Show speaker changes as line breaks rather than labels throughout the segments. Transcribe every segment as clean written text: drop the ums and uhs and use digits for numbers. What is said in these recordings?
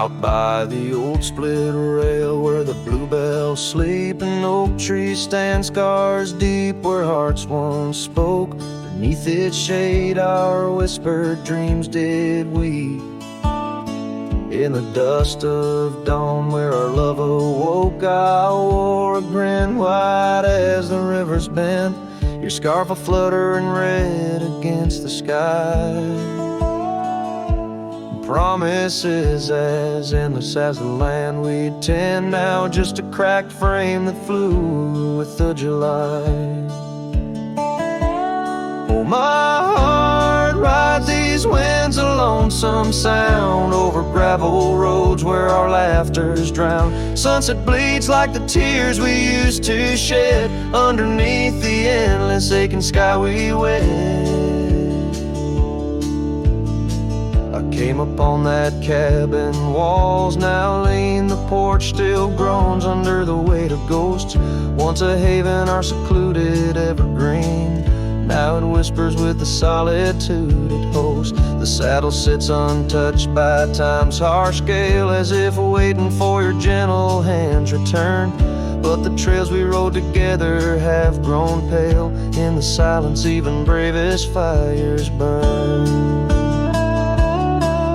Out by the old split rail where the bluebells sleep, an oak tree stands scars deep where hearts once spoke. Beneath its shade our whispered dreams did weep. In the dust of dawn where our love awoke, I wore a grin white as the river's bend, your scarf a fluttering red against the sky. Promises as endless as the land we'd tend, now just a cracked frame that flew with the July. Oh, my heart rides these winds, a lonesome sound over gravel roads where our laughter's drowned. Sunset bleeds like the tears we used to shed underneath the endless aching sky we wed. Came upon that cabin, walls now lean, the porch still groans under the weight of ghosts. Once a haven, our secluded evergreen, now it whispers with the solitude it hosts. The saddle sits untouched by time's harsh gale, as if waiting for your gentle hand's return. But the trails we rode together have grown pale, in the silence even bravest fires burn.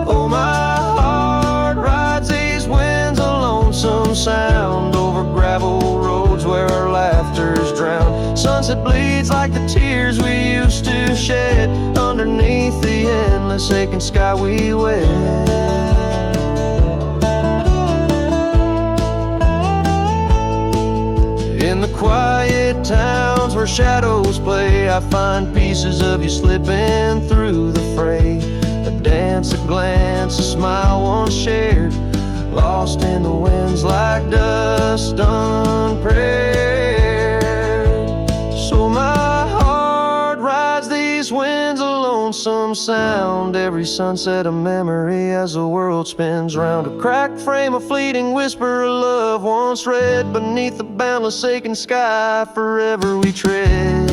Oh, my heart rides these winds, a lonesome sound over gravel roads where our laughter's drowned. Sunset bleeds like the tears we used to shed underneath the endless aching sky we wed. In the quiet towns where shadows play, I find pieces of you slipping through the fray. Dance, a glance, a smile once shared, lost in the winds like dust unprepared. So my heart rides these winds, a lonesome sound, every sunset a memory as the world spins round. A cracked frame, a fleeting whisper of love once read beneath the boundless aching sky forever we tread.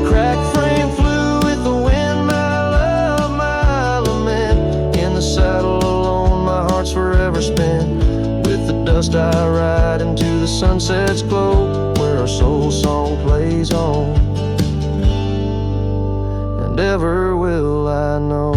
Cracked frame flew with the wind, saddle alone, my heart's forever spent. With the dust I ride into the sunset's glow, where our soul song plays on, and ever will I know.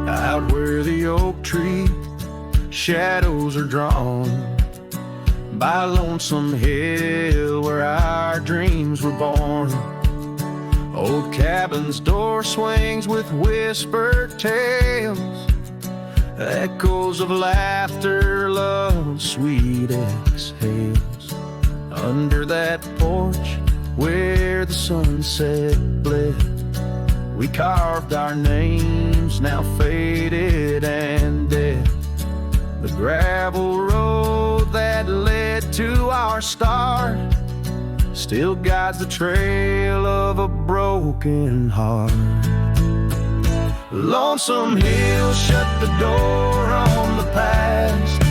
Out where the oak tree shadows are drawn, by Lonesome Hill where our dreams were born. Old cabin's door swings with whispered tales, echoes of laughter, love's sweet exhales. Under that porch where the sunset bled, we carved our names, now faded and dead. The gravel road that led to our start still guides the trail of a broken heart. Lonesome Hill shut the door on the past,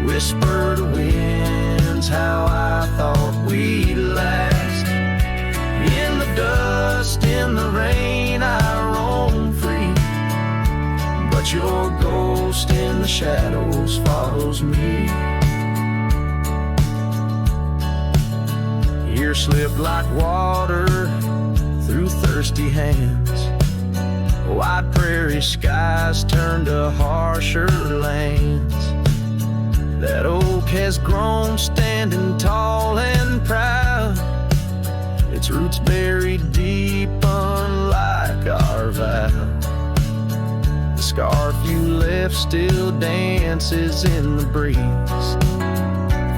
whispered winds how I thought we'd last. In the dust, in the rain, I roam free, but your ghost in the shadows follows me. Years slip like water through thirsty hands, wide prairie skies turn to harsher lands. That oak has grown standing tall and proud, its roots buried deep unlike our vow. The scarf you left still dances in the breeze,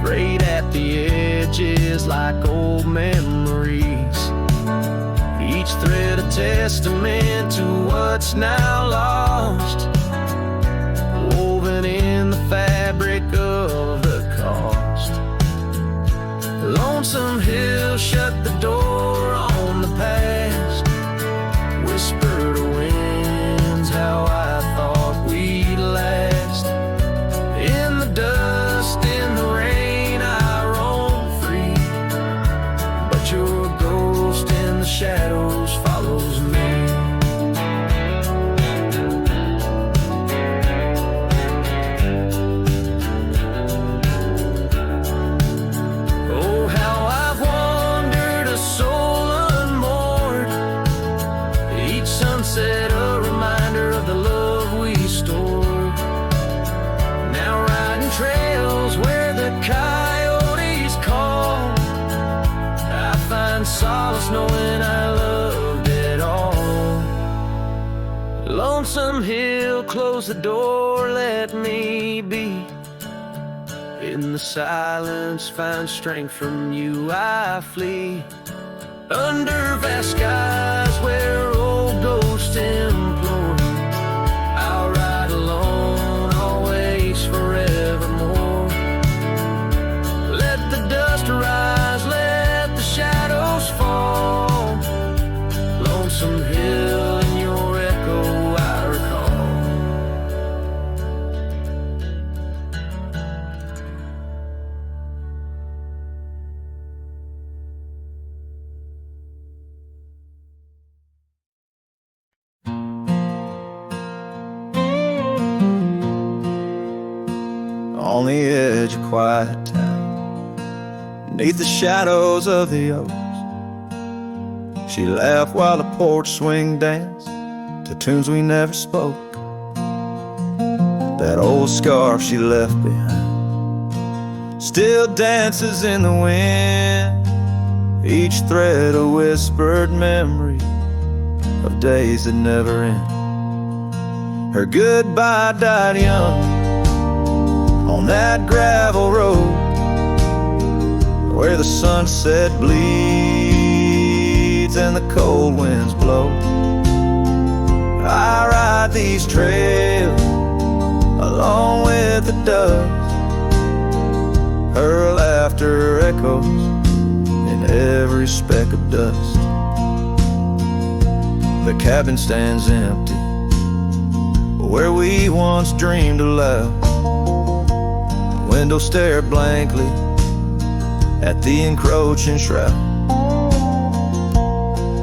frayed at the edges like old memories. Each thread a testament to what's now lost, woven in the fabric of the cost. Lonesome Hill shut the door on the past, solace knowing I loved it all. Lonesome hill, close the door, let me be. In the silence, find strength from you, I flee. Under vast skies where old ghosts implore, I'll ride alone, always, forevermore. Let the dust rise, let the shadows fall. Lonesome hill, in your echo I recall.
On the edge of quiet town, beneath the shadows of the oaks, she laughed while the porch swing danced to tunes we never spoke. That old scarf she left behind still dances in the wind, each thread a whispered memory of days that never end. Her goodbye died young on that gravel road where the sunset bleeds and the cold winds blow. I ride these trails along with the dust. Her laughter echoes in every speck of dust. The cabin stands empty where we once dreamed aloud. Windows stare blankly at the encroaching shroud.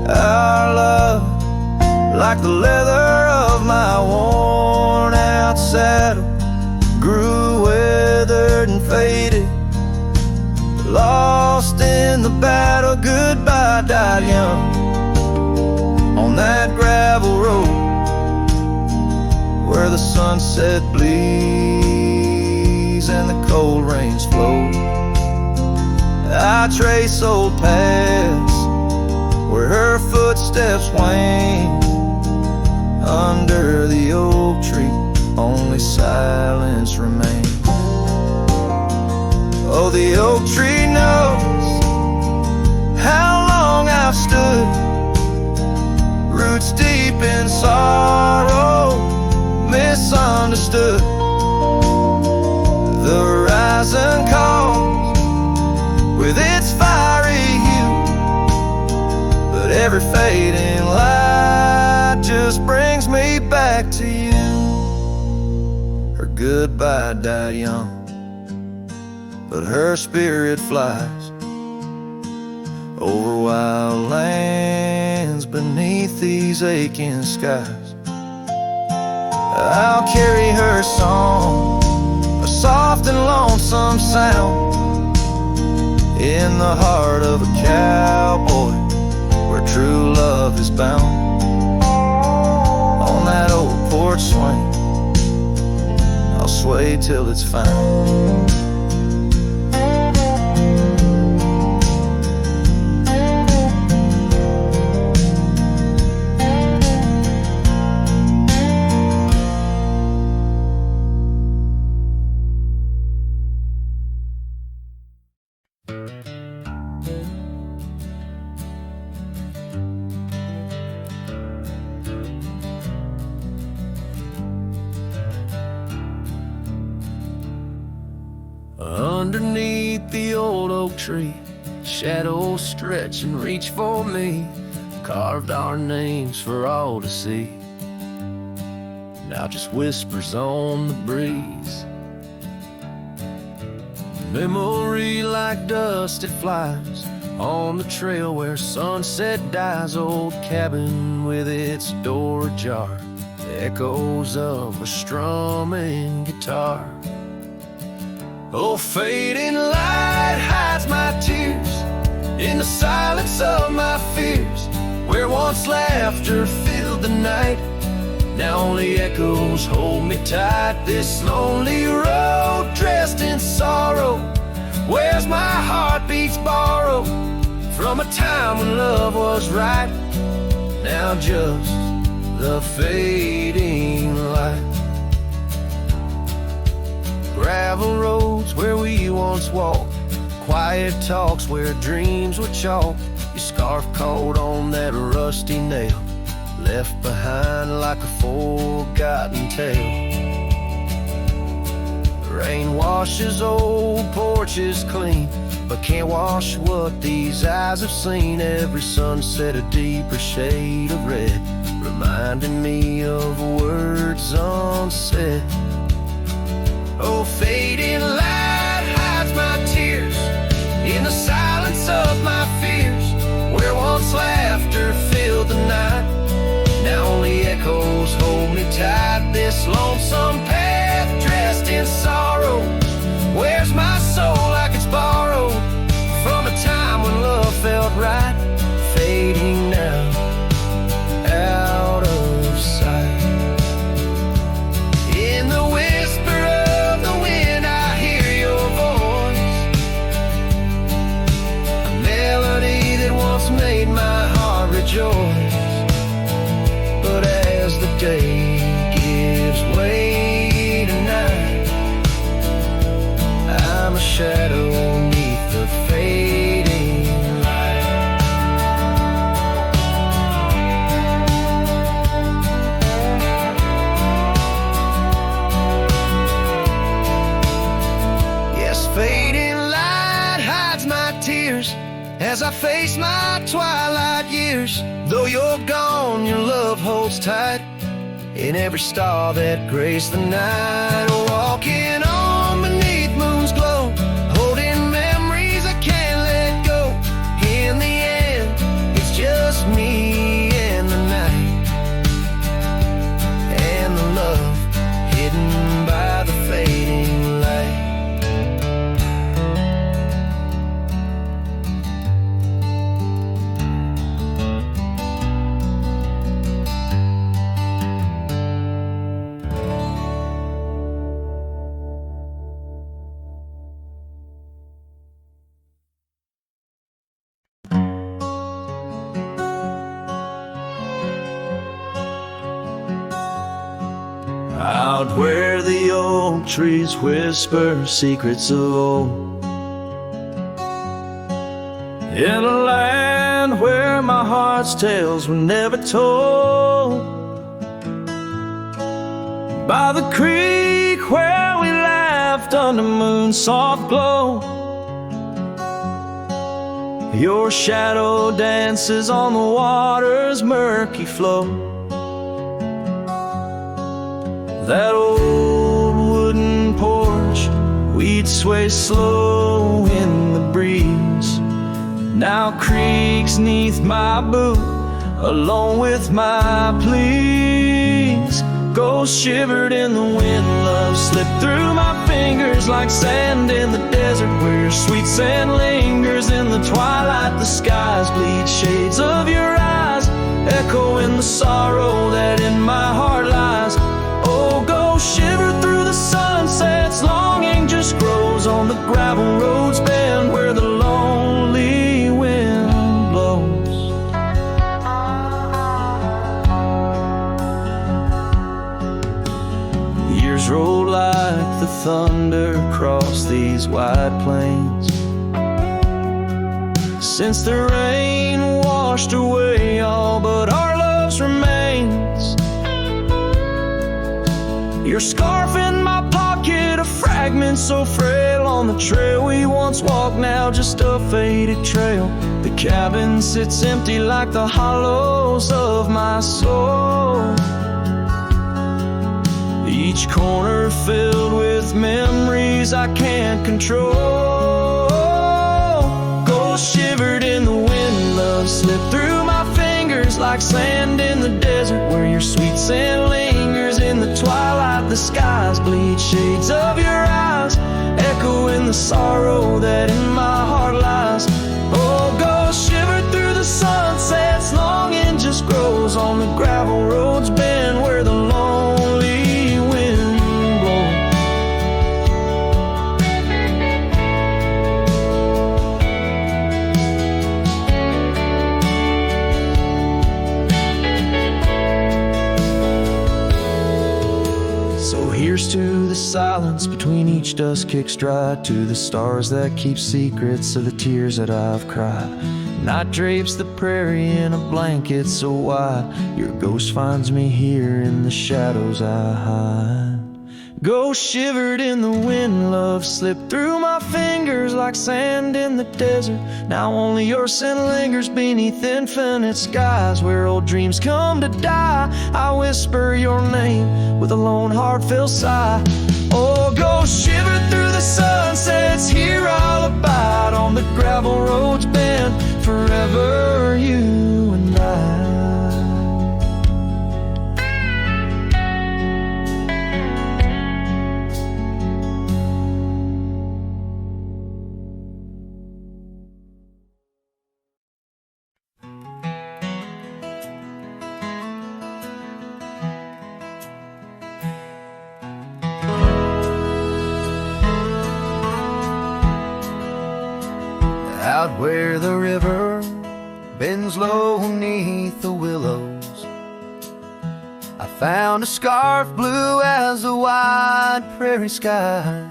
Our love, like the leather of my worn out saddle, grew withered and faded, lost in the battle. Goodbye died young on that gravel road where the sunset bleeds and the cold rains flow. I trace old paths where her footsteps wane. Under the oak tree, only silence remains. Oh, the oak tree knows how long I've stood, roots deep in sorrow, misunderstood. The horizon calls with its fiery hue, but every fading light just brings me back to you. Her goodbye died young, but her spirit flies over wild lands beneath these aching skies. I'll carry her song, a soft and lonesome sound, in the heart of a cowboy where true love is bound. On that old porch swing, I'll sway till it's found.
Underneath the old oak tree, shadows stretch and reach for me, carved our names for all to see. Now just whispers on the breeze. Memory like dust, it flies on the trail where sunset dies. Old cabin with its door ajar, the echoes of a strumming guitar. Oh, fading light hides my tears in the silence of my fears, where once laughter filled the night, now only echoes hold me tight. This lonely road dressed in sorrow, where's my heartbeats borrowed from from a time when love was right. Now just the fading light. Gravel roads where we once walked, quiet talks where dreams were chalk. Your scarf caught on that rusty nail, left behind like a forgotten tale. Rain washes old porches clean, but can't wash what these eyes have seen. Every sunset a deeper shade of red, reminding me of words unsaid. Oh, fading light hides my tears in the silence of my fears. Where once laughter filled the night, now only echoes hold me tight. This lonesome path dressed in sorrow wears my soul like it's borrowed from a time when love felt right. Fading now, out of sight. In the whisper of the wind I hear your voice, a melody that once made my heart rejoice. But as the day gives way to night, I'm a shadow beneath the fading light. Yes, fading light hides my tears as I face my twilight years. Though you're gone, your love holds tight in every star that graced the night. Walking on beneath moon's glow, holding memories I can't let go. In the end, it's just me and the night, and the love hidden by the fading light.
Out where the old trees whisper secrets of old, in a land where my heart's tales were never told, by the creek where we laughed under moon's soft glow. Your shadow dances on the water's murky flow. That old wooden porch, we'd sway slow in the breeze, now creaks neath my boot, along with my pleas. Ghosts shivered in the wind, love slipped through my fingers like sand in the desert, where your sweet sand lingers in the twilight. The skies bleed shades of your eyes, echo in the sorrow that in my heart lies. Oh, go shiver through the sunsets, longing just grows on the gravel roads bend where the lonely wind blows. Years roll like the thunder across these wide plains, since the rain washed away all but our love's remains. Your scarf in my pocket, a fragment so frail on the trail we once walked, now just a faded trail. The cabin sits empty like the hollows of my soul, each corner filled with memories I can't control. Ghosts shivered in the wind, love slipped through my fingers like sand in the desert, where your sweet sand lingers in the twilight. The skies bleed shades of your eyes, echo in the sorrow that in my heart lies. Oh, ghosts shiver through the sunsets, longing just grows on the gravel roads bend where the lonely wind blows.
silence between each dust kick stride, to the stars that keep secrets of the tears that I've cried. Night drapes the prairie in a blanket so wide, your ghost finds me here in the shadows I hide. Ghost shivered in the wind, love slipped through my fingers like sand in the desert. Now only your scent lingers beneath infinite skies, where old dreams come to die. I whisper your name with a lone heartfelt sigh. Oh, ghost shivered through the sunsets, here I'll abide on the gravel roads bend, forever you and I.
Out where the river bends low beneath the willows, I found a scarf blue as the wide prairie sky.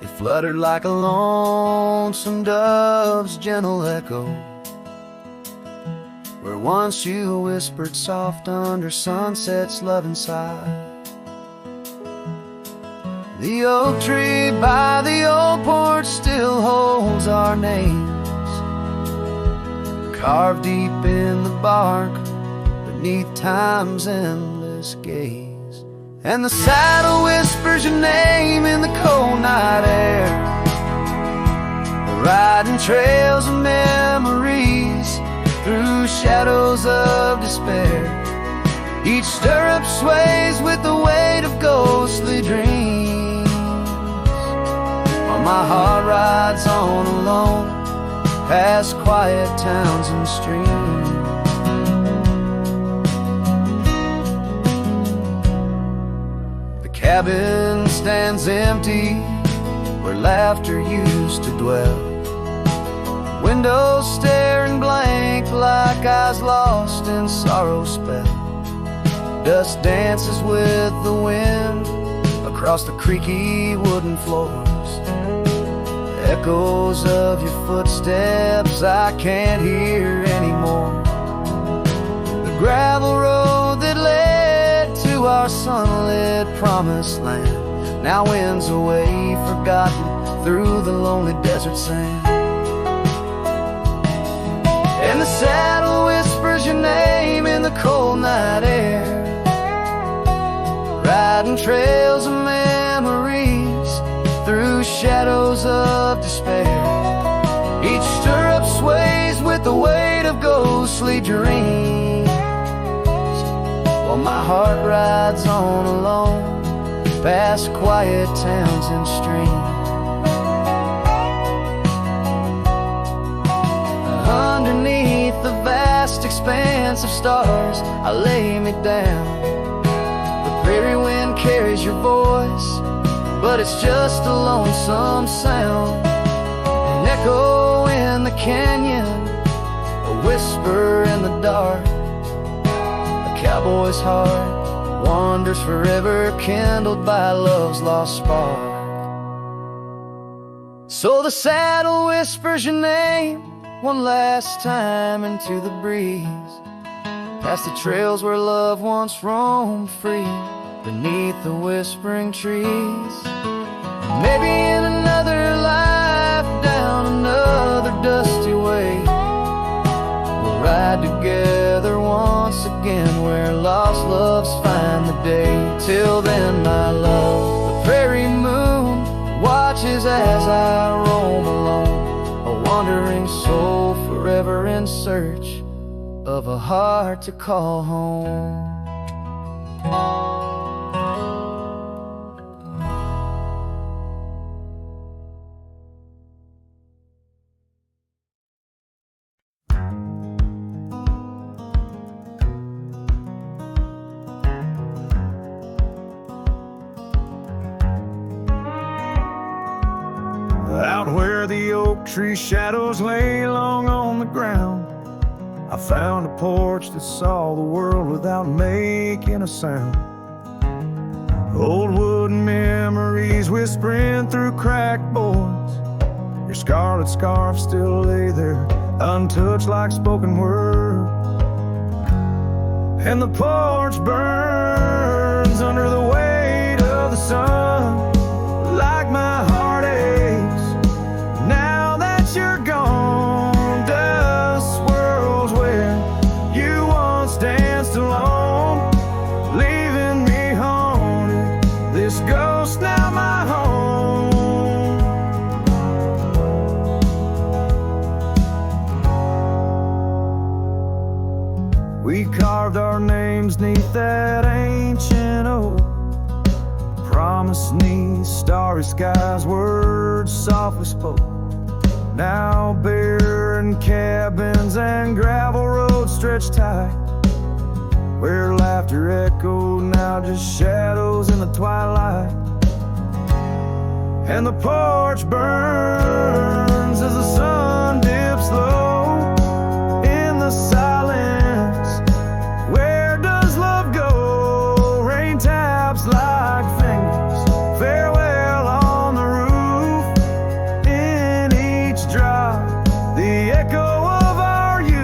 It fluttered like a lonesome dove's gentle echo, where once you whispered soft under sunset's loving sigh. The oak tree by the old porch still holds our names, carved deep in the bark beneath time's endless gaze. And the saddle whispers your name in the cold night air, riding trails of memories through shadows of despair. Each stirrup sways with the weight of ghostly dreams, my heart rides on alone past quiet towns and streams. The cabin stands empty where laughter used to dwell, windows staring blank like eyes lost in sorrow's spell. Dust dances with the wind across the creaky wooden floors, echoes of your footsteps I can't hear anymore. The gravel road that led to our sunlit promised land now winds away forgotten through the lonely desert sand. And the saddle whispers your name in the cold night air, riding trails of memories through shadows of despair. Each stirrup sways with the weight of ghostly dreams, while my heart rides on alone past quiet towns and streams. Underneath the vast expanse of stars I lay me down. The prairie wind carries your voice, but it's just a lonesome sound, an echo in the canyon, a whisper in the dark. A cowboy's heart wanders forever, kindled by love's lost spark. So the saddle whispers your name one last time into the breeze, past the trails where love once roamed free, beneath the whispering trees. Maybe in another life, down another dusty way, we'll ride together once again, where lost loves find the day. Till then, my love, the prairie moon watches as I roam alone, a wandering soul forever in search of a heart to call home.
Out where the oak tree shadows lay long on the ground, I found a porch that saw the world without making a sound.
Old wooden memories whispering through cracked boards. Your scarlet scarf still lay there, untouched like spoken word. And the porch burns under the weight of the sun, like my heart aches now that you're gone. Dust swirls where you once danced alone, leaving me haunted. This ghost now my home. We carved our names neath that ancient oak, promise 'neath starry skies, words softly spoke. Now barren cabins and gravel roads stretch tight, where laughter echoed, now just shadows in the twilight. And the porch burns as the sun dips low in the silence. Where does love go? Rain taps like fingers, farewell on the roof. In each drop, the echo of our youth.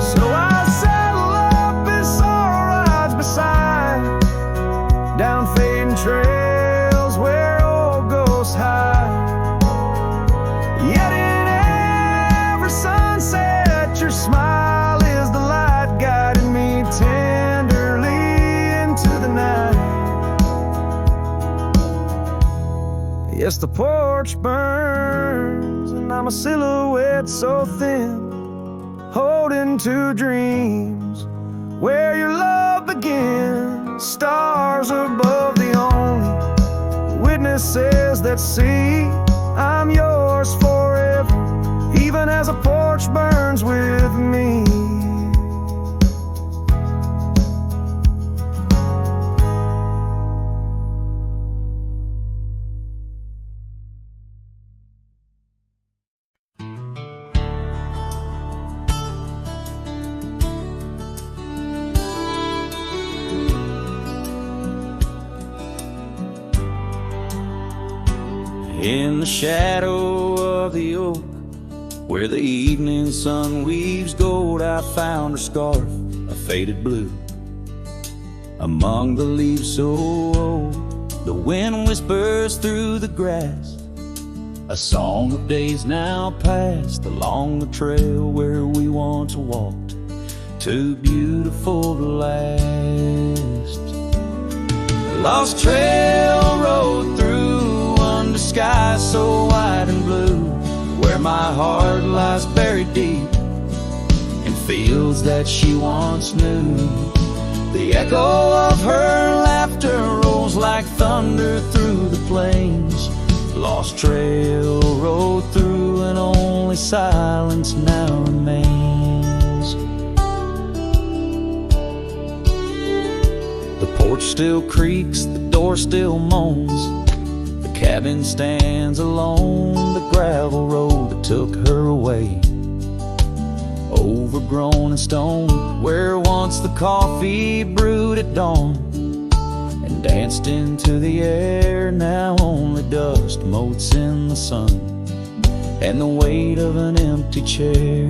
So I saddle up as sorrow rides beside, down fading trails where old ghosts hide. Yet in every sunset, your smile is the light, guiding me tenderly into the night. Yes, the porch burns, and I'm a silhouette so thin, holding to dreams where your love begins. Stars above, the only witnesses that see I'm yours forever, even as a porch burns with me.
In the shadow of the oak, where the evening sun weaves gold, I found her scarf, a faded blue. Among the leaves so old, the wind whispers through the grass, a song of days now past, along the trail where we once walked, too beautiful to last. Lost trail road through under skies so wide and blue, where my heart lies buried deep in fields that she once knew. The echo of her laughter rolls like thunder through the plains. Lost trail road through, and only silence now remains. The porch still creaks, the door still moans, the cabin stands alone, the gravel road that took her away, overgrown and stone, where once the coffee brewed at dawn and danced into the air, now only dust motes in the sun and the weight of an empty chair.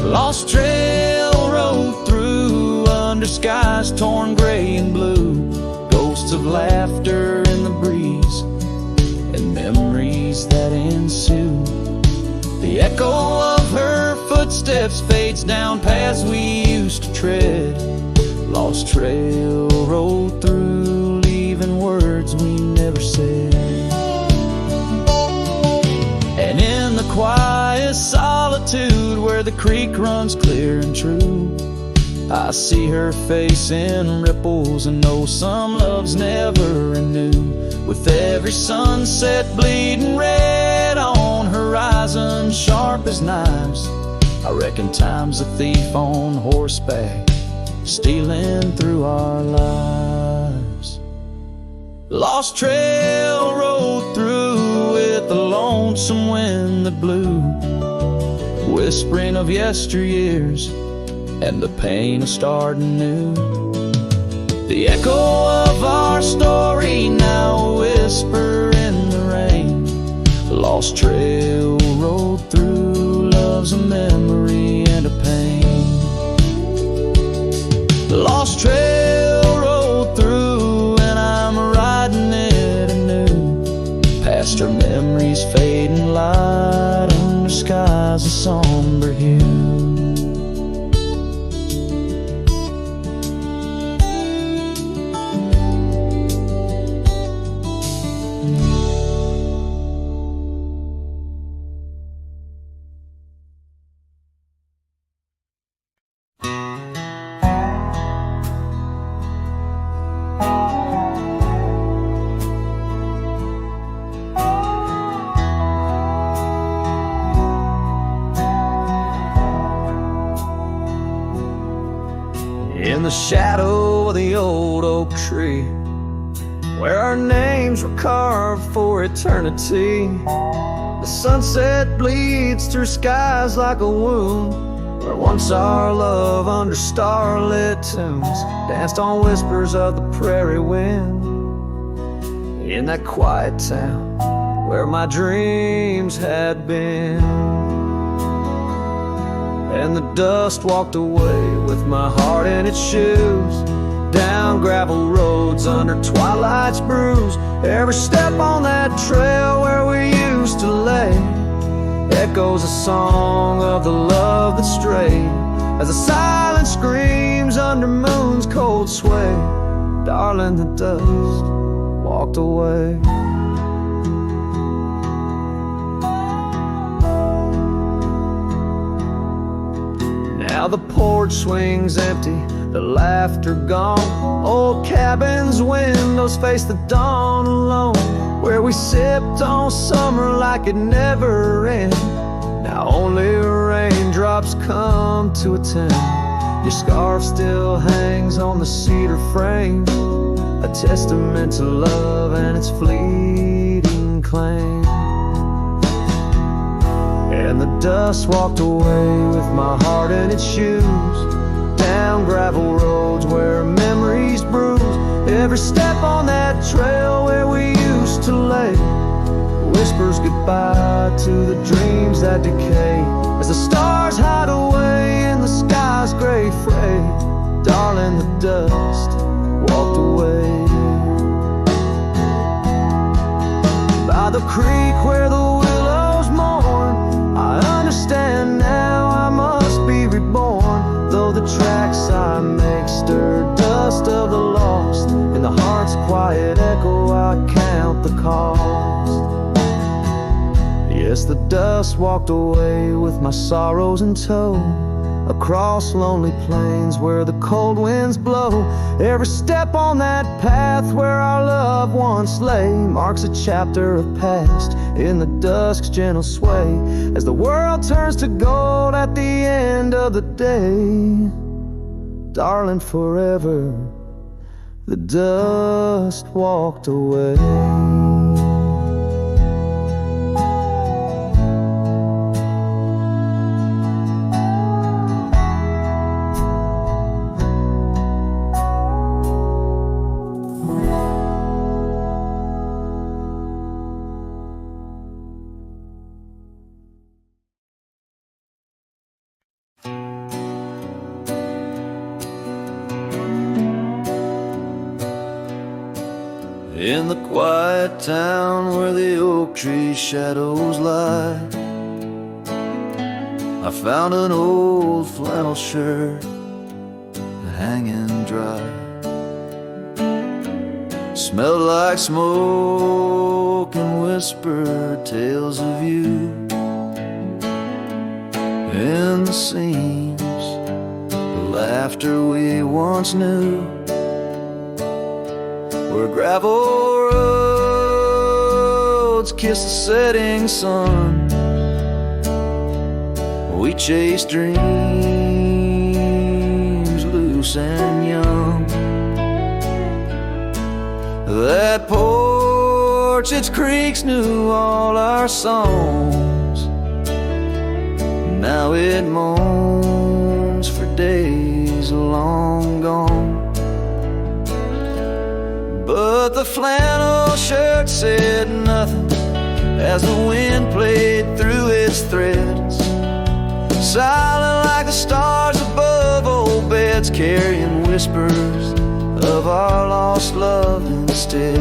Lost trail road through under skies torn gray and blue, ghosts of laughter in the breeze and memories that ensue. The echo of her footsteps fades down paths we used to tread. Lost trail road through, leaving words we never said. And in the quiet solitude where the creek runs clear and true, I see her face in ripples and know some loves never renew. With every sunset bleeding red on horizon sharp as knives, I reckon time's a thief on horseback, stealing through our lives. Lost trail rode through with the lonesome wind that blew, whispering of yesteryears and the pain of starting new. The echo of our story now a whisper in the rain. Lost trail rode through, love's a memory and a pain. Lost trail rode through and I'm riding it anew, past her memories fading light under skies of somber hue.
In the shadow of the old oak tree, where our names were carved for eternity, the sunset bleeds through skies like a wound, where once our love under starlit tunes danced on whispers of the prairie wind. In that quiet town where my dreams had been, and the dust walked away with my heart in its shoes, down gravel roads under twilight's bruise. Every step on that trail where we used to lay echoes a song of the love that strayed, as the silence screams under moon's cold sway. Darling, the dust walked away. Now the porch swings empty, the laughter gone. Old cabins' windows face the dawn alone, where we sipped on summer like it never ended. Now only raindrops come to attend. Your scarf still hangs on the cedar frame, a testament to love and its fleeting claim. And the dust walked away with my heart in its shoes, down gravel roads where memories bruise. Every step on that trail where we used to lay whispers goodbye to the dreams that decay, as the stars hide away in the sky's gray fray. Darling, the dust walked away. By the creek where the willows mourn, I understand now I must be reborn. Though the tracks I make stir dust of the lost, in the heart's quiet echo I count the cost. Yes, the dust walked away with my sorrows in tow, across lonely plains where the cold winds blow. Every step on that path where our love once lay marks a chapter of past in the dusk's gentle sway, as the world turns to gold at the end of the day. Darling, forever the dust walked away.
In the quiet town where the oak tree shadows lie, I found an old flannel shirt hanging dry. Smelled like smoke and whispered tales of you. In the seams, the laughter we once knew, where gravel roads kiss the setting sun, we chase dreams loose and young. That porch, its creaks knew all our songs. Now it moans for days long gone. But the flannel shirt said nothing as the wind played through its threads, silent like the stars above old beds, carrying whispers of our lost love instead.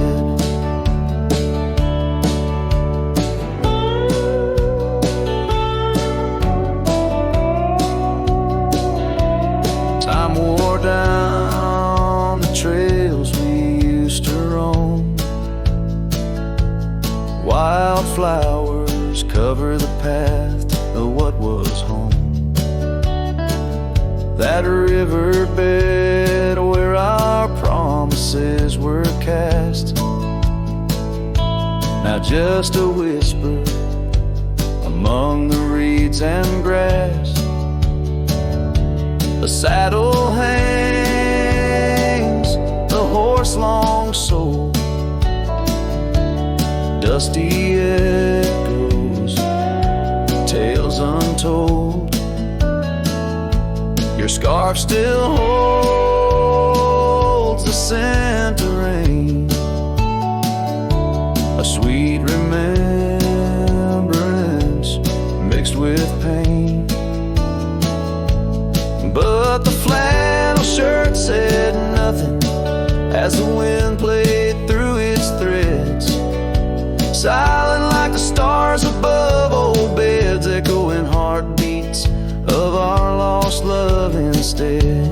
Time wore down the trails we used to roam. Wildflowers cover the path to what was home. That riverbed where our promises were cast, now just a whisper among the reeds and grass. The saddle hangs, the horse long sold, dusty echoes, tales untold. Your scarf still holds the scent of rain, a sweet remembrance mixed with pain. But the flannel shirt said nothing as the wind played through its threads, silent like the stars above old beds, echoing heartbeats of our lost love instead.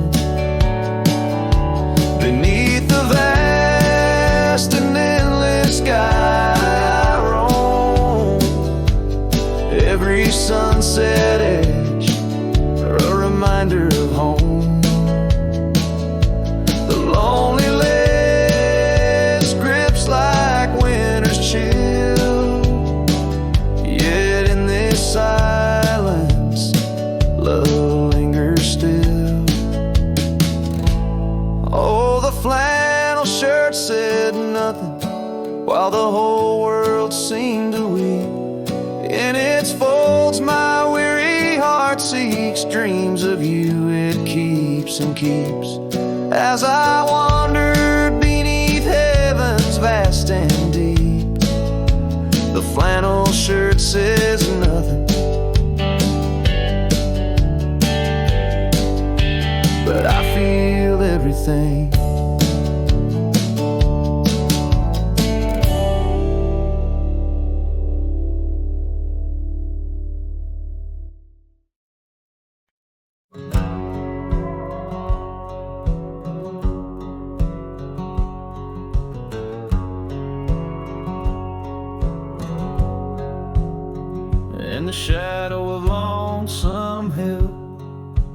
Beneath the vast and endless sky I roam, every sunset edge a reminder of home. The loneliness grips like winter's chill, yet in this silence love lingers still. Oh, the flannel shirt said nothing while the whole world seemed to weep. In its folds my weary heart seeks dreams of you. It keeps and keeps as I wandered beneath heaven's vast and deep. The flannel shirt says nothing, but I feel everything. In the shadow of Lonesome Hill,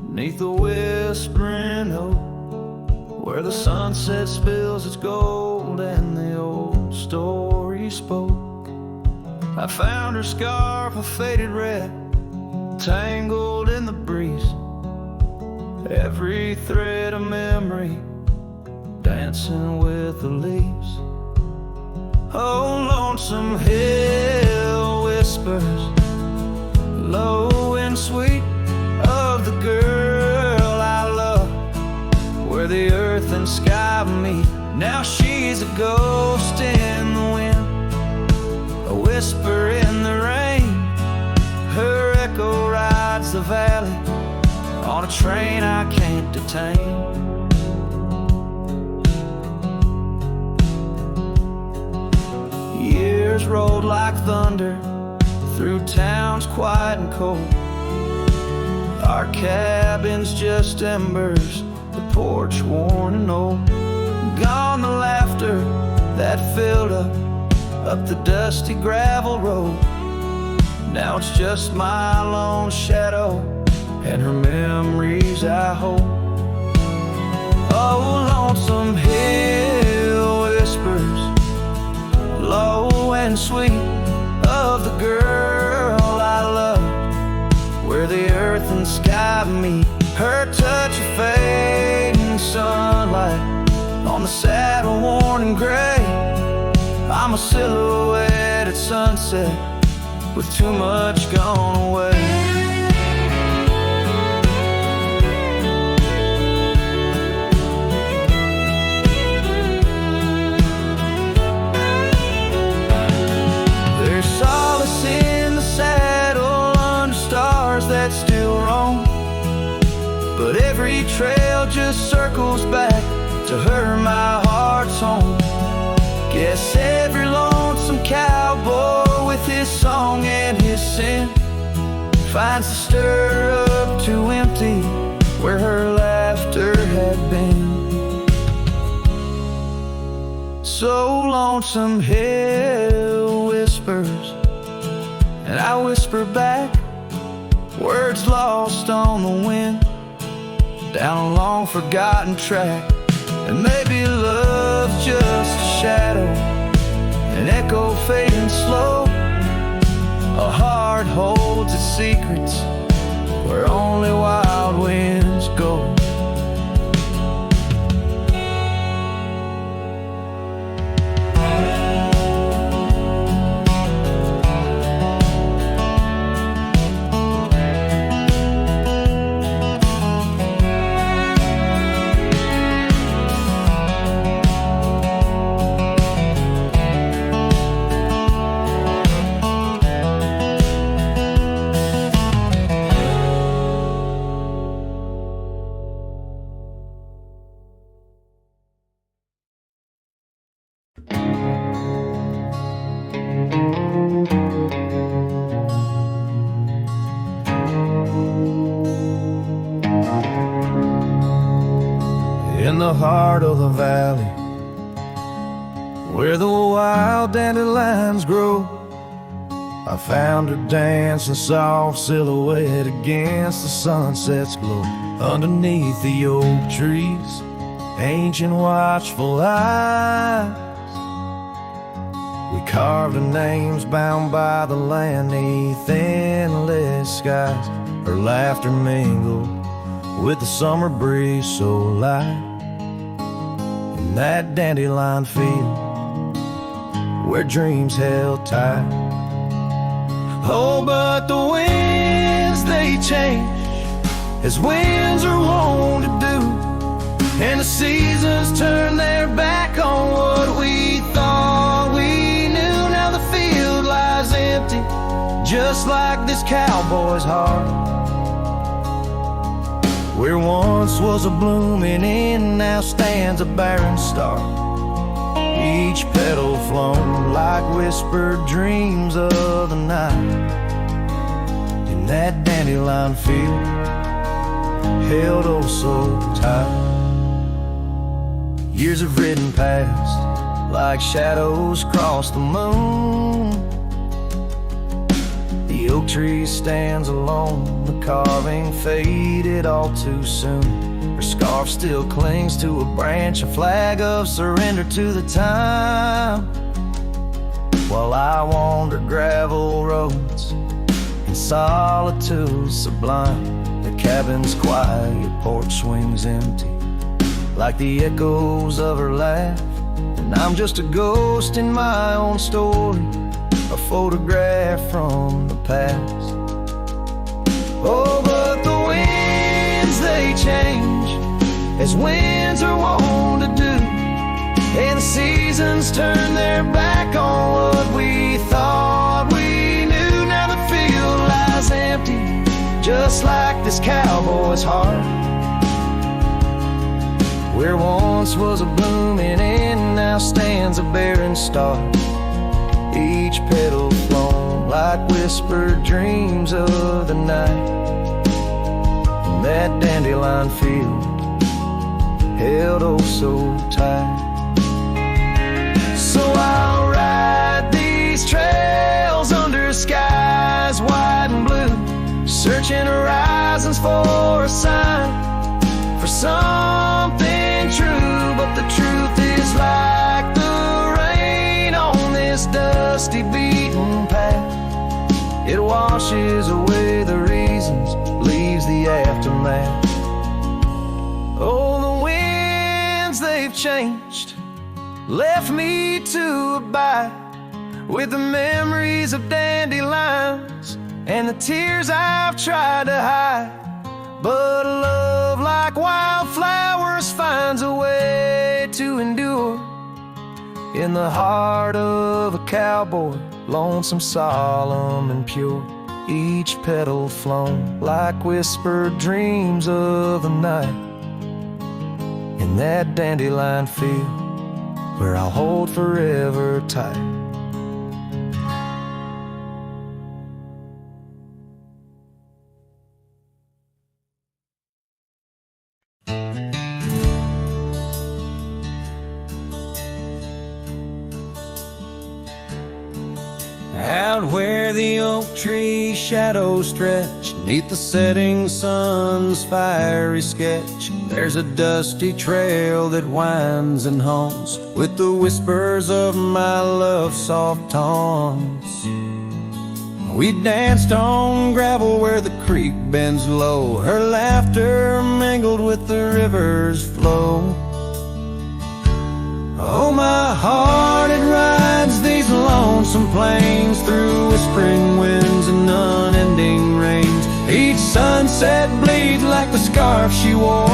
beneath the whispering oak, where the sunset spills its gold and the old story spoke, I found her scarf, a faded red, tangled in the breeze, every thread of memory dancing with the leaves. Oh, Lonesome Hill whispers, low and sweet, of the girl I love, where the earth and sky meet. Now she's a ghost in the wind, a whisper in the rain. Her echo rides the valley on a train I can't detain. Years rolled like thunder through towns quiet and cold. Our cabin's just embers, the porch worn and old. Gone the laughter that filled up the dusty gravel road. Now it's just my lone shadow and her memories I hold. Oh, Lonesome Hill whispers, low and sweet, of the girl I loved, where the earth and sky meet. Her touch of fading sunlight on the saddle worn and gray. I'm a silhouette at sunset with too much gone away. There's solace in the saddle under stars that still roam, but every trail just circles back to her my heart's home. Guess every lonesome cowboy with his song and his sin finds the stir up too empty where her laughter had been. So lonesome hell whispers, and I whisper back, words lost on the wind, down a long forgotten track. And maybe love's just a shadow, an echo fading slow. A heart holds its secrets where only wild winds go. In the heart of the valley, where the wild dandelions grow, I found her dancing soft silhouette against the sunset's glow. Underneath the oak trees, ancient watchful eyes, we carved her names bound by the land neath endless skies. Her laughter mingled with the summer breeze so light in that dandelion field where dreams held tight. Oh, but the winds, they change as winds are wont to do, and the seasons turn their back on what we thought we knew. Now the field lies empty, just like this cowboy's heart, where once was a blooming inn, now stands a barren star. Each petal flown like whispered dreams of the night in that dandelion field, held oh so tight. Years have ridden past like shadows cross the moon. The oak tree stands alone, the carving faded all too soon. Her scarf still clings to a branch, a flag of surrender to the time, while I wander gravel roads in solitude sublime. The cabin's quiet, porch swings empty like the echoes of her laugh, and I'm just a ghost in my own story, a photograph from the past. Oh, but the winds, they change as winds are wont to do, and the seasons turn their back on what we thought we knew. Now the field lies empty, just like this cowboy's heart, where once was a blooming inn, now stands a barren star. Each petal flown like whispered dreams of the night in that dandelion field, held oh so tight. So I'll ride these trails under skies wide and blue, searching horizons for a sign, for something true. But the truth is like the rain on this dusty beaten path, it washes away the reasons, leaves the aftermath. Oh, the winds, they've changed, left me
to abide with the memories of dandelions and the tears I've tried to hide. But a love like wildflowers finds a way to endure in the heart of a cowboy, lonesome, solemn, and pure. Each petal flown like whispered dreams of the night in that dandelion field where I'll hold forever tight.
Out where the oak tree shadows stretch, neath the setting sun's fiery sketch, there's a dusty trail that winds and haunts with the whispers of my love's soft taunts. We danced on gravel where the creek bends low, her laughter mingled with the river's flow. Oh, my heart, it rides these lonesome plains through whispering winds and unending rains. Each sunset bleeds like the scarf she wore,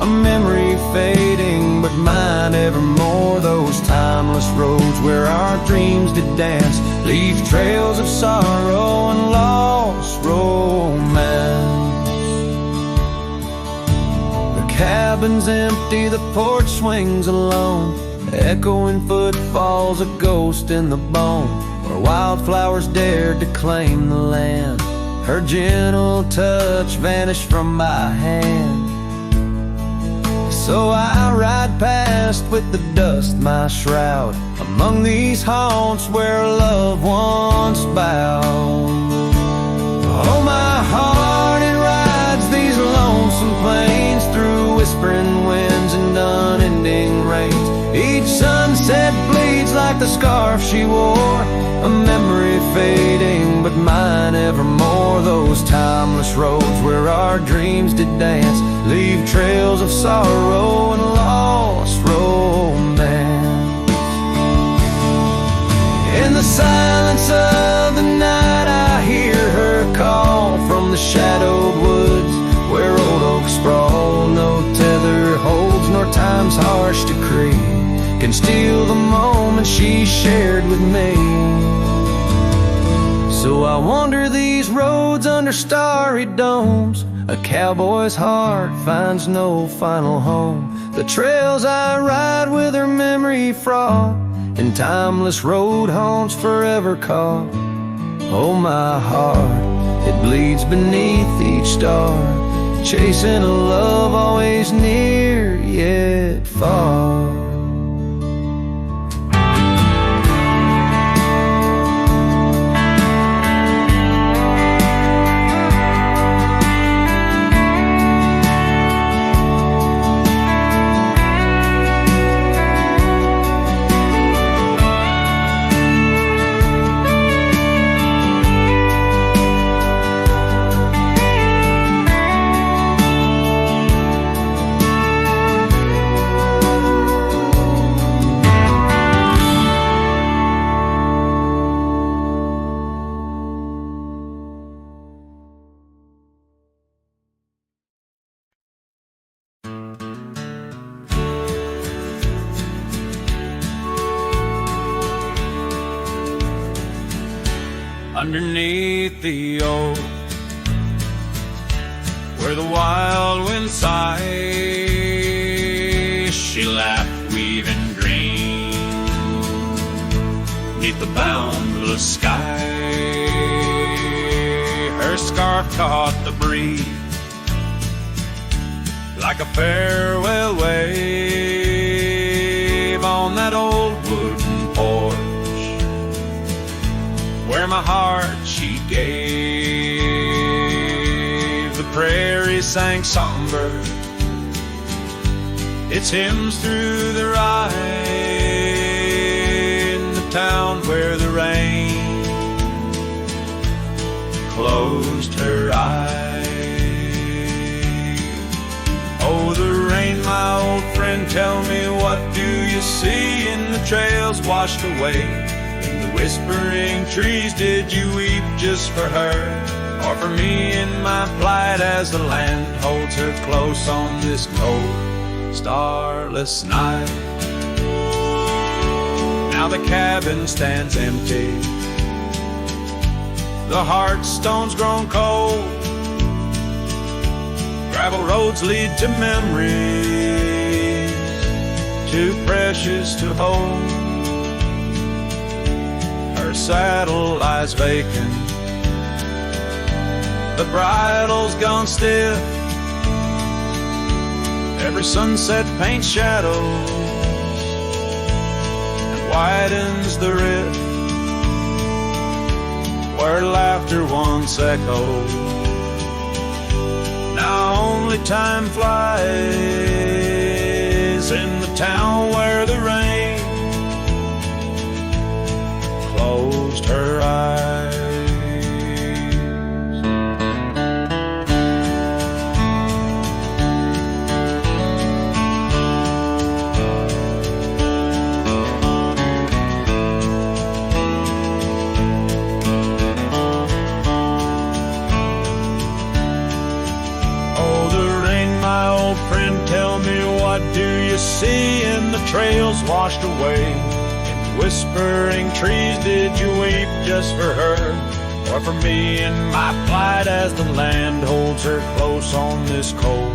a memory fading but mine evermore. Those timeless roads where our dreams did dance leave trails of sorrow and lost romance. The cabin's empty, the porch swings alone, echoing footfalls, a ghost in the bone, where wildflowers dared to claim the land. Her gentle touch vanished from my hand. So I ride past with the dust my shroud, among these haunts where love once bowed. Oh, my heart, it rides these lonesome plains through whispering winds and unending rains. Each sunset bleeds like the scarf she wore, a memory fading but mine evermore. Those timeless roads where our dreams did dance leave trails of sorrow and lost romance. In the silence of the night I hear her call from the shadowed woods where old oaks sprawl. No tether holds nor time's harsh decree can steal the moment she shared with me. So I wander these roads under starry domes, a cowboy's heart finds no final home. The trails I ride with her memory fraught, and timeless road haunts forever caught. Oh, my heart, it bleeds beneath each star, chasing a love always near yet far. Underneath the oak, where the wild wind sighs, she laughed, weaving green, neath the boundless sky. Her scarf caught the breeze like a farewell wave on that old wooden porch where my heart she gave. The prairie sang somber its hymns through the rye, in the town where the rain closed her eyes. Oh, the rain, my old friend, tell me, what do you see in the
trails washed away? In the whispering trees, did you weep just for her? Or for me in my plight as the land holds her close on this cold, starless night? Now the cabin stands empty, the hearthstone's grown cold, gravel roads lead to memories too precious to hold. Her saddle lies vacant, the bridle's gone stiff, every sunset paints shadows and widens the rift where laughter once echoed. Now only time flies in the town where the rain closed her eyes. What do you see in the trails washed away? In whispering trees, did you weep just for her? Or for me in my plight as the land holds her close on this cold,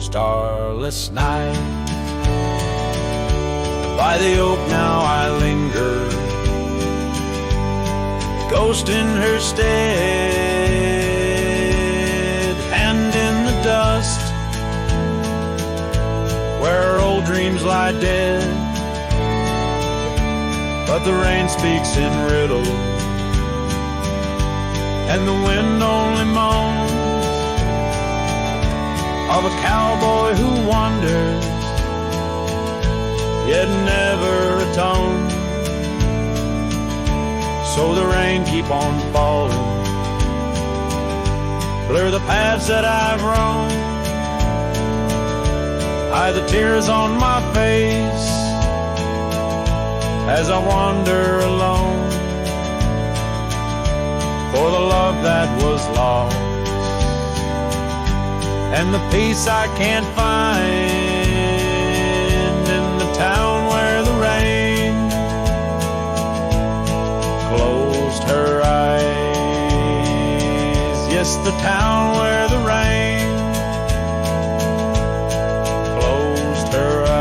starless night? By the oak now I linger, ghost in her stead, hand in the dust where old dreams lie dead. But the rain speaks in riddles, and the wind only moans of a cowboy who wanders, yet never atones. So the rain keep on falling, blur the paths that I've roamed, hide the tears on my face as I wander alone for the love that was lost and the peace I can't find in the town where the rain closed her eyes. Yes, the town where the rain closed her eyes.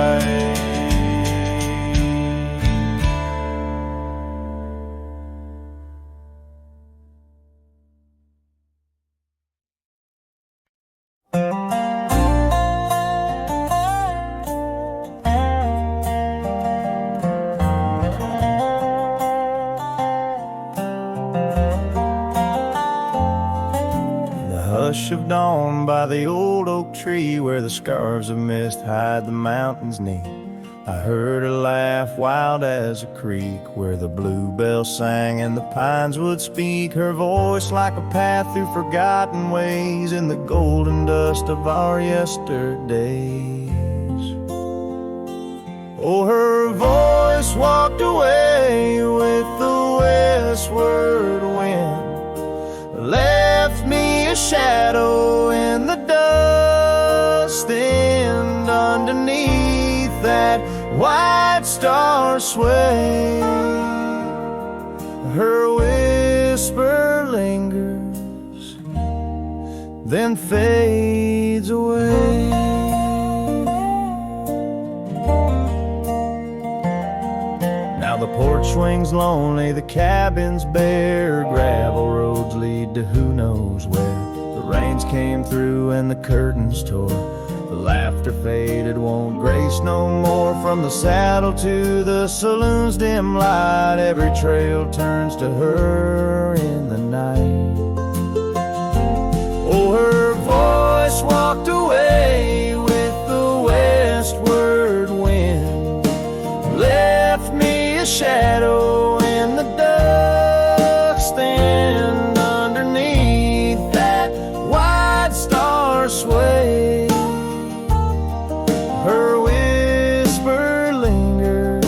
Hush of dawn by the old oak tree where the scarves of mist hide the mountains neath. I heard her laugh wild as a creek where the bluebell sang and the pines would speak. Her voice like a path through forgotten ways in the golden dust of our yesterdays. Oh, her voice walked away with the westward wind, left me a shadow in the dust, and underneath that white star sway, her whisper lingers, then fades away. Now the porch swings lonely, the cabin's bare, gravel roads lead to who knows where. The rains came through and the curtains tore, the laughter faded, won't grace no more. From the saddle to the saloon's dim light, every trail turns to her in the night. Oh, her voice walked away with the westward wind, left me a shadow in the dust, and underneath that white star sway, her whisper lingers,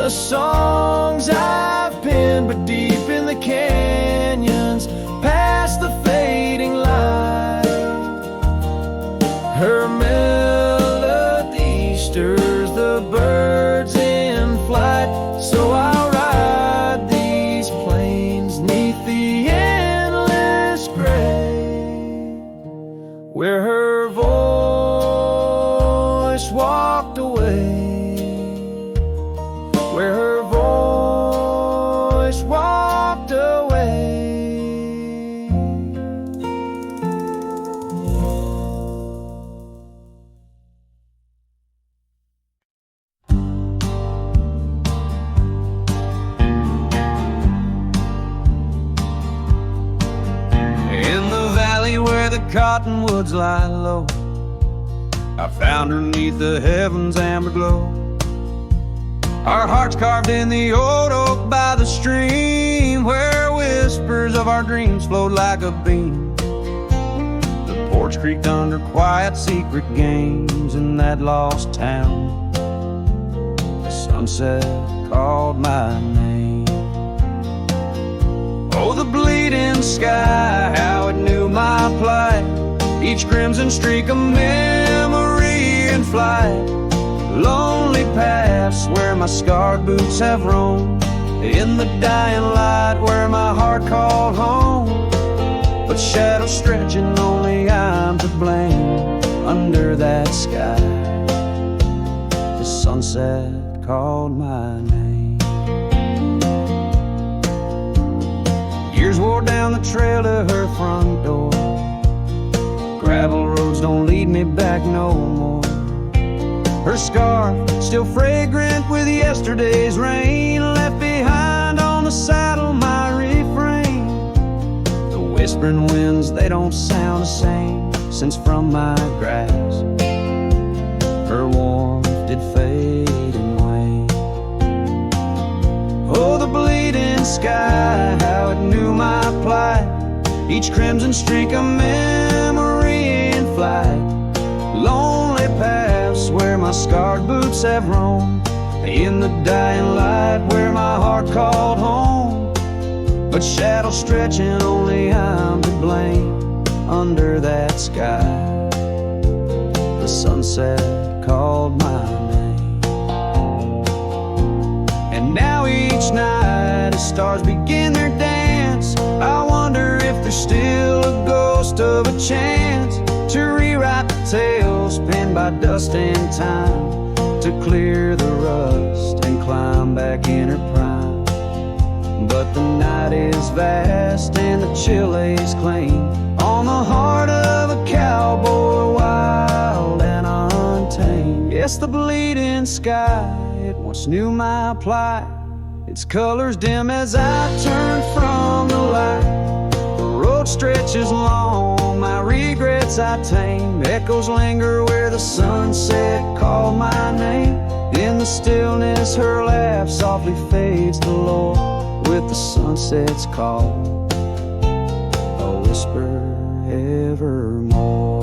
the songs I've penned, but deep in the canyons, past the fading light, her melody stirs the birds in flight. So I'll ride these plains neath the endless gray, where her voice walked away, where her voice walked away.
In the valley where the cottonwoods lie low, I found her 'neath the heaven's amber glow. Our hearts carved in the old oak by the stream, where whispers of our dreams flowed like a beam. The porch creaked under quiet secret games in that lost town. The sunset called my name. Oh, the bleeding sky, how it knew my plight. Each crimson streak a memory in flight. Lonely paths where my scarred boots have roamed, in the dying light where my heart called home. But shadows stretching, only I'm to blame. Under that sky, the sunset called my name. Years wore down the trail to her front door. Gravel roads don't lead me back no more. Her scarf still fragrant with yesterday's rain, left behind on the saddle my refrain. The whispering winds, they don't sound the same since from my grass her warmth did fade and wane. Oh, the bleeding sky, how it knew my plight. Each crimson streak a memory in flight. Lonely paths where my scarred boots have roamed, in the dying light where my heart called home. But shadows stretching, only I'm to blame. Under that sky, the sunset called my name. And now each night as stars begin their dance, I wonder if there's still a ghost of a chance to rewrite the tales penned by dust and time, to clear the rust and climb back in her prime. But the night is vast and the chill lays claim on the heart of a cowboy, wild and untamed. Yes, the bleeding sky, it once knew my plight. Its colors dim as I turn from the light. The road stretches long, my regrets I tame. Echoes linger where the sunset called my name. In the stillness her laugh softly fades to low, with the sunset's call, a whisper evermore.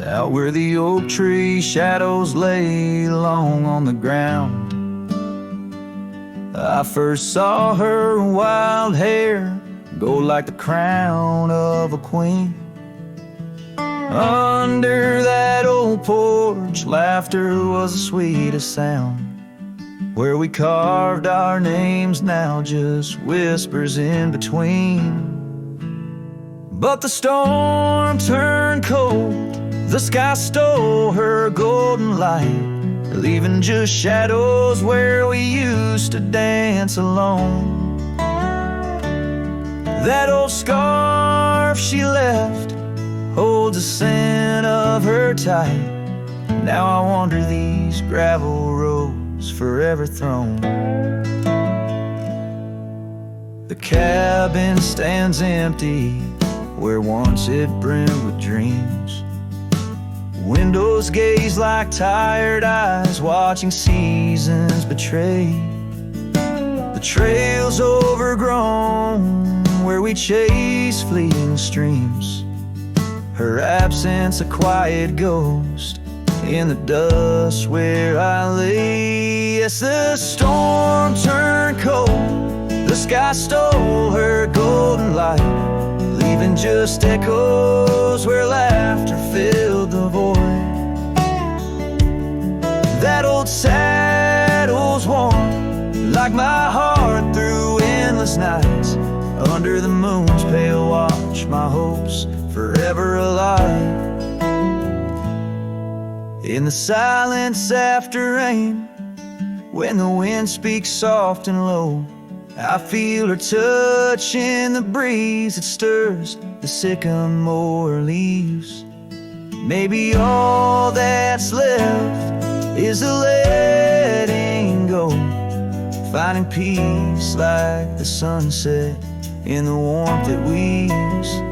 Out where the oak tree shadows lay long on the ground, I first saw her wild hair go like the crown of a queen. Under that old porch, laughter was the sweetest sound. Where we carved our names, now just whispers in between. But the storm turned cold, the sky stole her golden light, leaving just shadows where we used to dance alone. That old scarf she left
holds the scent of her tight. Now I wander these gravel roads forever thrown. The cabin stands empty where once it brimmed with dreams. Windows gaze like tired eyes watching seasons betray. The trail's overgrown where we chase fleeting streams. Her absence a quiet ghost in the dust where I lay. Yes, the storm turned cold, the sky stole her golden light, leaving just echoes where laughter filled the void. That old saddle's warm like my heart through endless nights. Under the moon's pale watch, my hopes forever alive. In the silence after rain, when the wind speaks soft and low, I feel her touch in the breeze that stirs the sycamore leaves. Maybe all that's left is a letting go, finding peace like the sunset in the warmth it weaves.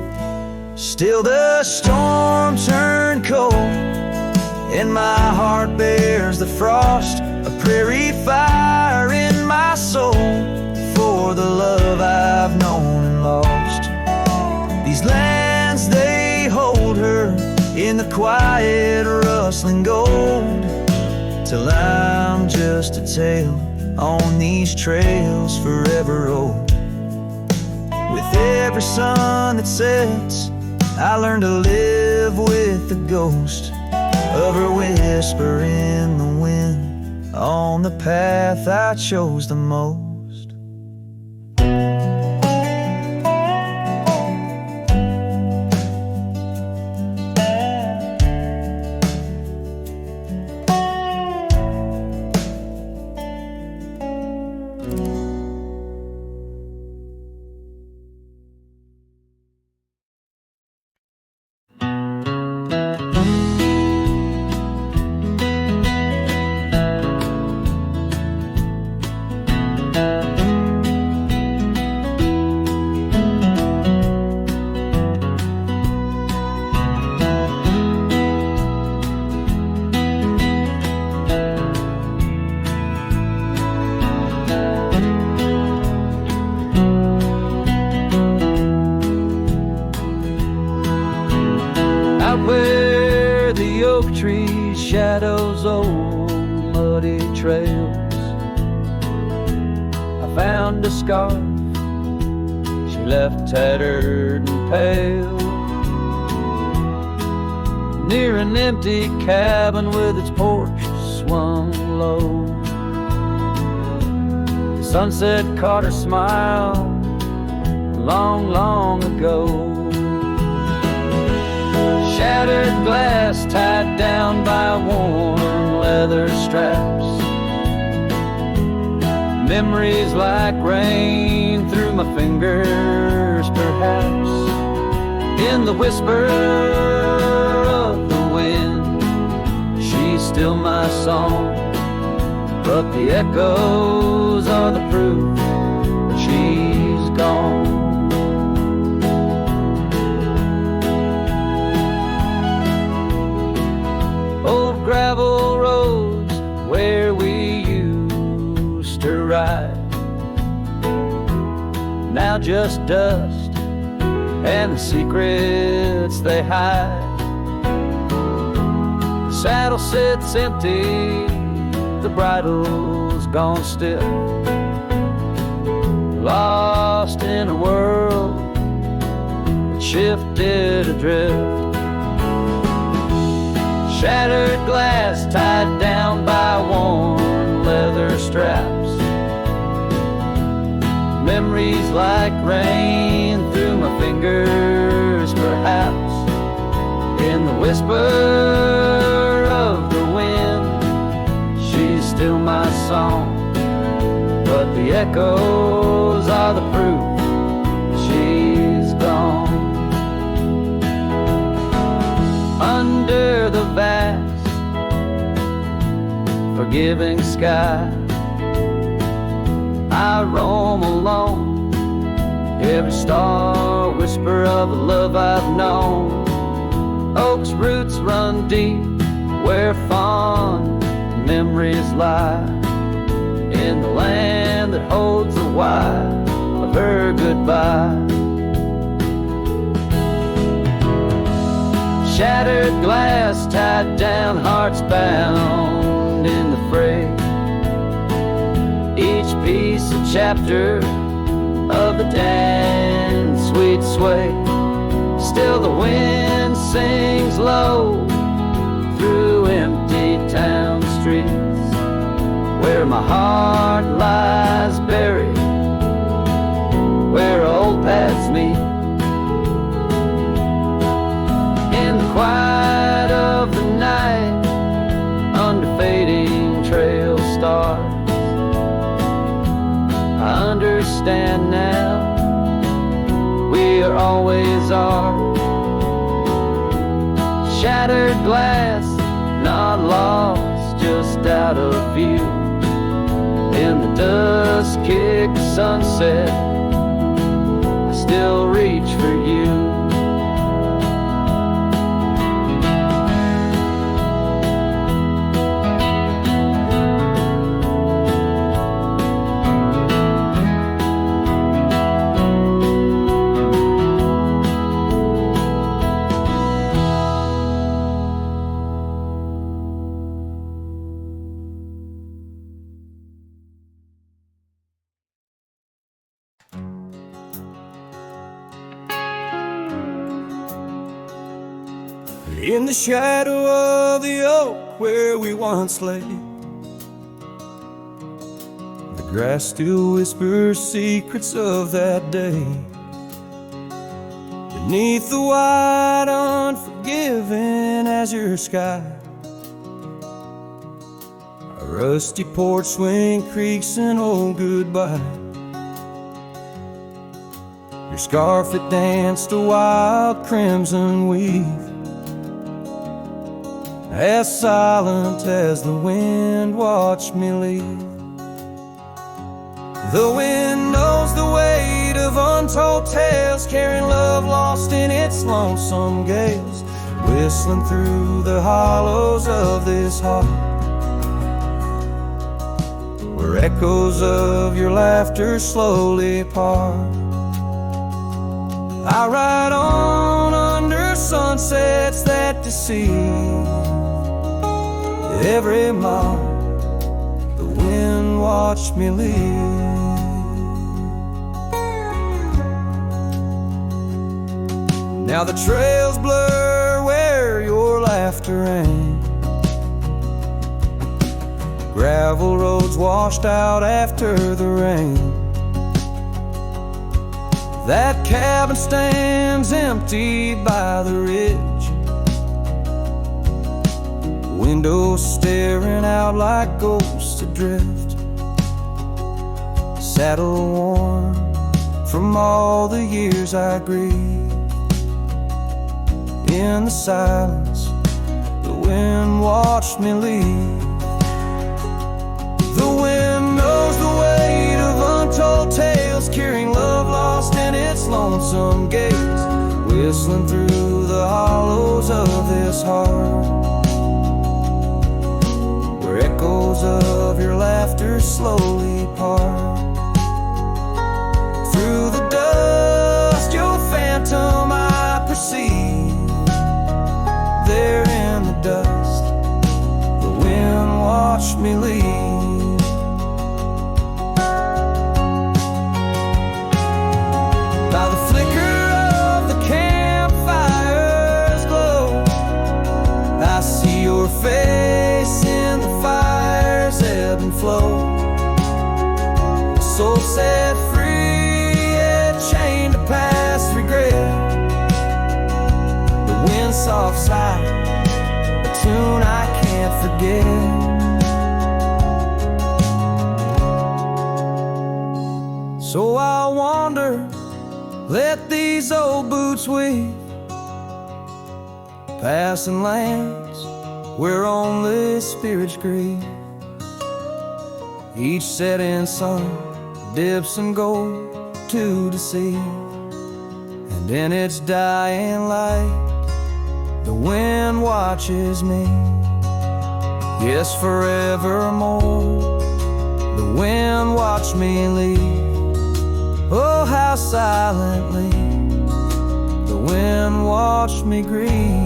Still the storm turned cold, and my heart bears the frost, a prairie fire in my soul for the love I've known and lost. These lands, they hold her in the quiet rustling gold, till I'm just a tale on these trails forever old. With every sun that sets, I learn to live with the ghost of her whisper in the wind on the path I chose the most.
Where the oak trees shadows old muddy trails, I found a scarf she left tattered and pale, near an empty cabin with its porch swung low. The sunset caught her smile long, long ago. Shattered glass tied down by worn leather straps, memories like rain through my fingers, perhaps. In the whisper of the wind, she's still my song, but the echoes are the proof that she's gone. Old gravel roads where we used to ride, now just dust and the secrets they hide. The saddle sits empty, the bridle's gone stiff, lost in a world that shifted adrift. Shattered glass tied down by worn leather straps, memories like rain through my fingers, perhaps. In the whisper of the wind, she's still my song, but the echoes are the proof she's gone. unforgiving sky. I roam alone, every star a whisper of the love I've known. Oak's roots run deep where fond memories lie, in the land that holds the why of her goodbye. Shattered glass tied down, hearts bound in the fray. Each piece a chapter of the dance sweet sway. Still the wind sings low through empty town streets, where my heart lies buried, where old paths meet. In the quiet of the night, under fading trail stars, I understand now, we are always ours. Shattered glass, not lost, just out of view. In the dust-kicked sunset, I still reach for you.
In the shadow of the oak where we once lay, the grass still whispers secrets of that day. Beneath the wide, unforgiving azure sky, a rusty porch swing creaks an old goodbye. Your scarf it danced a wild crimson weave, as silent as the wind watched me leave. The wind knows the weight of untold tales, carrying love lost in its lonesome gales, whistling through the hollows of this heart, where echoes of your laughter slowly part. I ride on under sunsets that deceive. Every mile, the wind watched me leave. Now the trails blur where your laughter rang, gravel roads washed out after the rain. That cabin stands empty by the ridge, windows staring out like ghosts adrift, saddle worn from all the years I grieved. In the silence, the wind watched me leave. The wind knows the weight of untold tales, carrying love lost in its lonesome gates, whistling through the hollows of this heart, where echoes of your laughter slowly part. Through the dust, your phantom I perceive. There in the dust, the wind watched me leave. By the flicker of the campfire's glow, I see your face in the fire's ebb and flow. A soul set free, yet chained to past regret. The wind soft sigh, a tune I can't forget. So I'll wander, let these old boots weave, passing lands where only spirits grieve. Each setting sun dips and goes to the sea, and in its dying light the wind watches me. Yes, forevermore the wind watched me leave. Oh, how silently the wind watched me grieve.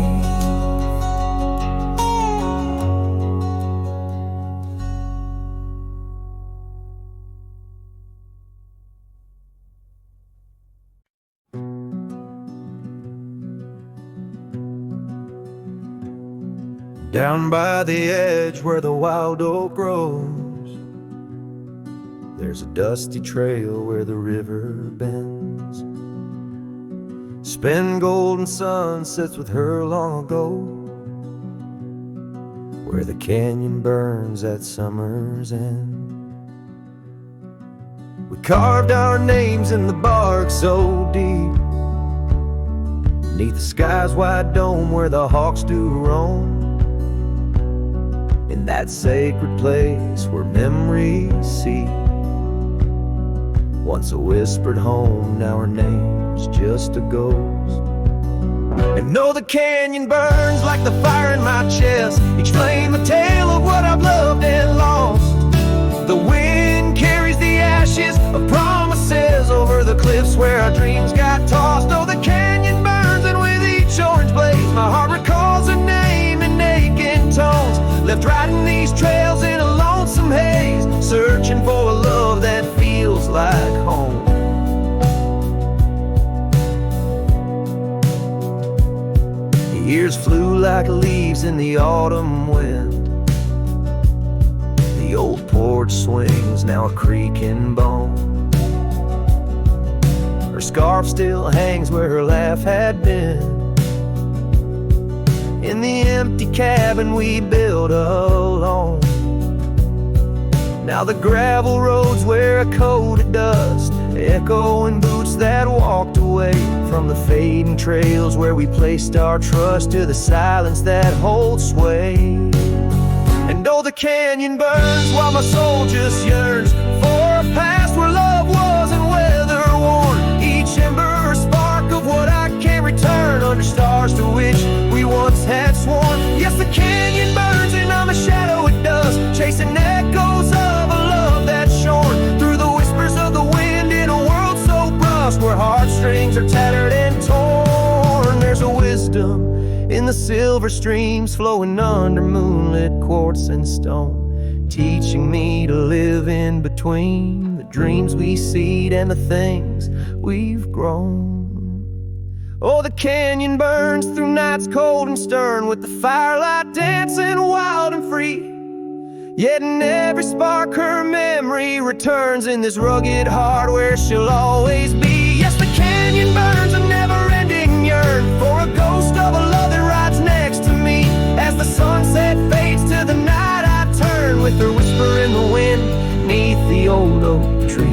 Down by the edge where the wild oak grows, there's a dusty trail where the river bends. Spend golden sunsets with her long ago, where the canyon burns at summer's end. We carved our names in the bark so deep, beneath the sky's wide dome where the hawks do roam. In that sacred place where memories seep, once a whispered home, now her name's just a ghost. And know the canyon burns like the fire in my chest, each flame a tale of what I've loved and lost. The wind carries the ashes of promises over the cliffs where our dreams got tossed. Know the canyon burns, and with each orange blaze my heart recalls a name in aching tones, left riding these trails in a lonesome haze, searching for a love that feels like home. The years flew like leaves in the autumn wind. The old porch swings, now a creaking bone. Her scarf still hangs where her laugh had been, in the empty cabin we built alone. Now the gravel roads wear a coat of dust, echoing boots that walked away from the fading trails where we placed our trust, to the silence that holds sway. And oh, the canyon burns while my soul just yearns for a past where love wasn't weather worn. Each ember a spark of what I can't return, under stars to which we once had sworn. Yes, the canyon burns and I'm a shadow it does, chasing echoes of a love that's shorn through the whispers of the wind in a world so brushed, where heartstrings are tattered and torn. There's a wisdom in the silver streams flowing under moonlit quartz and stone, teaching me to live in between the dreams we seed and the things we've grown. Oh, the canyon burns through nights cold and stern, with the firelight dancing wild and free. Yet in every spark her memory returns, in this rugged heart where she'll always be. Yes, the canyon burns a never-ending yearn for a ghost of a love that rides next to me. As the sunset fades to the night I turn, with her whisper in the wind 'neath the old oak tree.